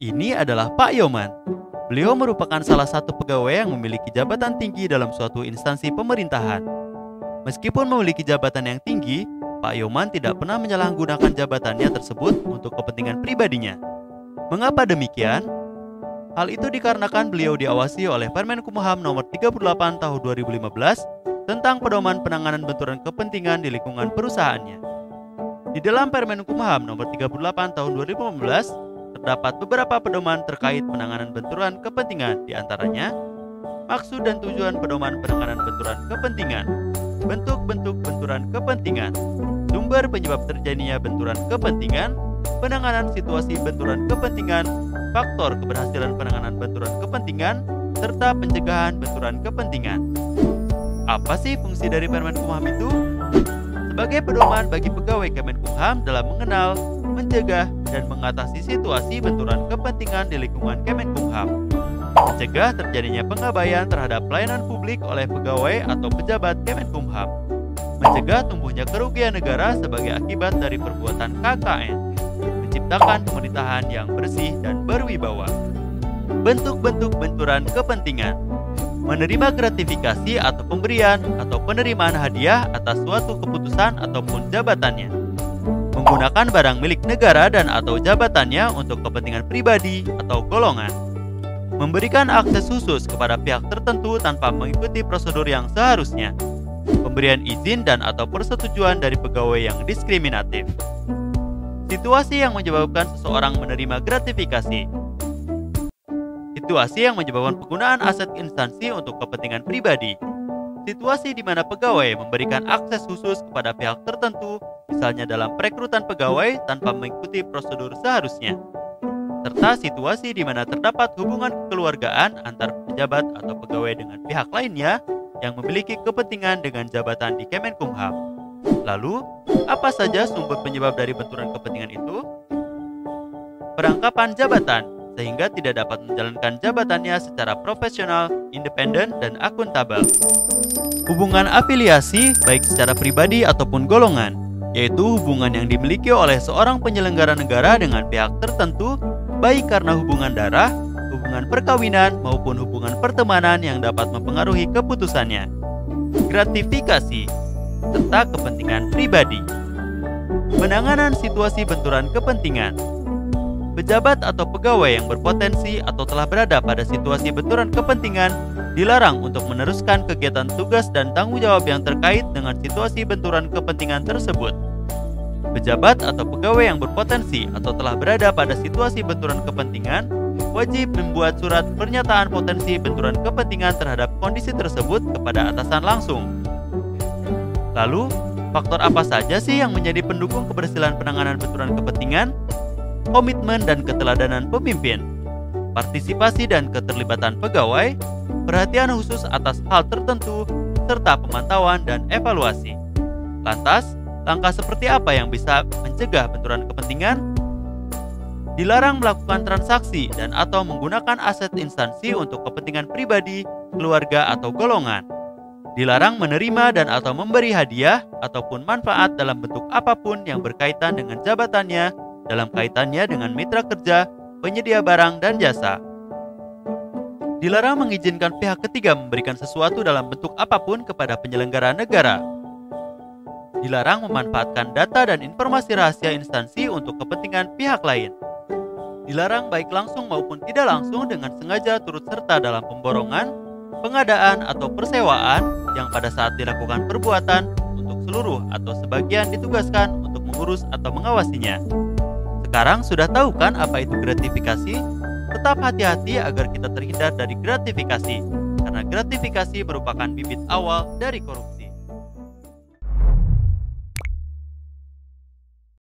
Ini adalah Pak Yoman. Beliau merupakan salah satu pegawai yang memiliki jabatan tinggi dalam suatu instansi pemerintahan. Meskipun memiliki jabatan yang tinggi, Pak Yoman tidak pernah menyalahgunakan jabatannya tersebut untuk kepentingan pribadinya. Mengapa demikian? Hal itu dikarenakan beliau diawasi oleh Permenkumham Nomor 38 Tahun 2015 tentang pedoman penanganan benturan kepentingan di lingkungan perusahaannya. Di dalam Permenkumham Nomor 38 Tahun 2015 terdapat beberapa pedoman terkait penanganan benturan kepentingan, di antaranya maksud dan tujuan pedoman penanganan benturan kepentingan, bentuk-bentuk benturan kepentingan, sumber penyebab terjadinya benturan kepentingan, penanganan situasi benturan kepentingan, faktor keberhasilan penanganan benturan kepentingan, serta pencegahan benturan kepentingan. Apa sih fungsi dari Permenkumham itu? Sebagai pedoman bagi pegawai Kemenkumham dalam mengenal, mencegah, dan mengatasi situasi benturan kepentingan di lingkungan Kemenkumham. Mencegah terjadinya pengabaian terhadap pelayanan publik oleh pegawai atau pejabat Kemenkumham. Mencegah tumbuhnya kerugian negara sebagai akibat dari perbuatan KKN. Menciptakan pemerintahan yang bersih dan berwibawa. Bentuk-bentuk benturan kepentingan: menerima gratifikasi atau pemberian atau penerimaan hadiah atas suatu keputusan ataupun jabatannya. Menggunakan barang milik negara dan atau jabatannya untuk kepentingan pribadi atau golongan. Memberikan akses khusus kepada pihak tertentu tanpa mengikuti prosedur yang seharusnya. Pemberian izin dan atau persetujuan dari pegawai yang diskriminatif. Situasi yang menyebabkan seseorang menerima gratifikasi. Situasi yang menyebabkan penggunaan aset instansi untuk kepentingan pribadi. Situasi di mana pegawai memberikan akses khusus kepada pihak tertentu, misalnya dalam perekrutan pegawai tanpa mengikuti prosedur seharusnya. Serta situasi di mana terdapat hubungan kekeluargaan antar pejabat atau pegawai dengan pihak lainnya yang memiliki kepentingan dengan jabatan di Kemenkumham. Lalu, apa saja sumber penyebab dari benturan kepentingan itu? Perangkapan jabatan, sehingga tidak dapat menjalankan jabatannya secara profesional, independen, dan akuntabel. Hubungan afiliasi, baik secara pribadi ataupun golongan, yaitu hubungan yang dimiliki oleh seorang penyelenggara negara dengan pihak tertentu, baik karena hubungan darah, hubungan perkawinan, maupun hubungan pertemanan yang dapat mempengaruhi keputusannya. Gratifikasi, serta kepentingan pribadi. Penanganan situasi benturan kepentingan. Pejabat atau pegawai yang berpotensi atau telah berada pada situasi benturan kepentingan dilarang untuk meneruskan kegiatan tugas dan tanggung jawab yang terkait dengan situasi benturan kepentingan tersebut. Pejabat atau pegawai yang berpotensi atau telah berada pada situasi benturan kepentingan wajib membuat surat pernyataan potensi benturan kepentingan terhadap kondisi tersebut kepada atasan langsung. Lalu, faktor apa saja sih yang menjadi pendukung keberhasilan penanganan benturan kepentingan? Komitmen dan keteladanan pemimpin, partisipasi dan keterlibatan pegawai, perhatian khusus atas hal tertentu, serta pemantauan dan evaluasi. Lantas, langkah seperti apa yang bisa mencegah benturan kepentingan? Dilarang melakukan transaksi dan atau menggunakan aset instansi untuk kepentingan pribadi, keluarga, atau golongan. Dilarang menerima dan atau memberi hadiah ataupun manfaat dalam bentuk apapun yang berkaitan dengan jabatannya, dalam kaitannya dengan mitra kerja, penyedia barang dan jasa. Dilarang mengizinkan pihak ketiga memberikan sesuatu dalam bentuk apapun kepada penyelenggara negara. Dilarang memanfaatkan data dan informasi rahasia instansi untuk kepentingan pihak lain. Dilarang baik langsung maupun tidak langsung dengan sengaja turut serta dalam pemborongan, pengadaan atau persewaan yang pada saat dilakukan perbuatan untuk seluruh atau sebagian ditugaskan untuk mengurus atau mengawasinya. Sekarang sudah tahu kan apa itu gratifikasi? Tetap hati-hati agar kita terhindar dari gratifikasi, karena gratifikasi merupakan bibit awal dari korupsi.